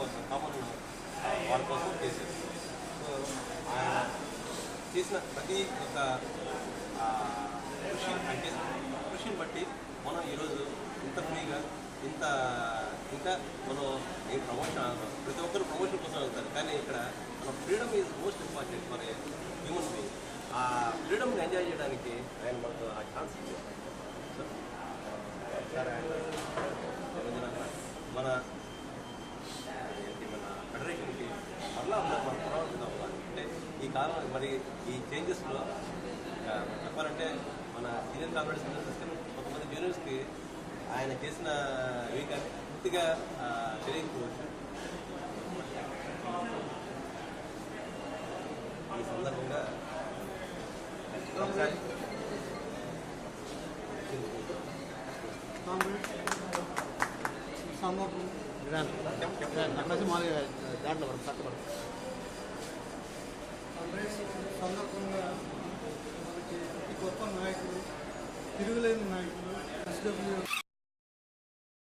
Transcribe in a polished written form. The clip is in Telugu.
కోసం కామన్ వాళ్ళ కోసం చేశారు. సో ఆయన చేసిన ప్రతి ఒక్క కృషి అంటే కృషిని బట్టి మనం ఈరోజు ఇంత ఫ్రీగా ఇంకా మనం ఈ ప్రమోషన్ ప్రతి ఒక్కరు ప్రమోషన్ కోసం వెళ్తారు. కానీ ఇక్కడ మన freedom is most important for a human being. ఆ ఫ్రీడమ్ని ఎంజాయ్ చేయడానికి ఆయన మనకు ఆ ఛాన్స్ ఇచ్చారు. మన ఫెడరేషన్కి మరలా మన పునరావృతం అవ్వాలి. అంటే ఈ కాలం మరి ఈ చేంజెస్లో చెప్పాలంటే మన సీనియర్ కాంగ్రెస్ సిస్టమ్ కొంతమంది జూనియర్స్కి ఆయన చేసిన ఇవి కానీ పూర్తిగా తెలియకపోవచ్చు. ఈ సందర్భంగా సందర్భంగా మనకి గొప్ప నాయకులు, తిరుగులేని నాయకులు ఎస్డబ్ల్యూ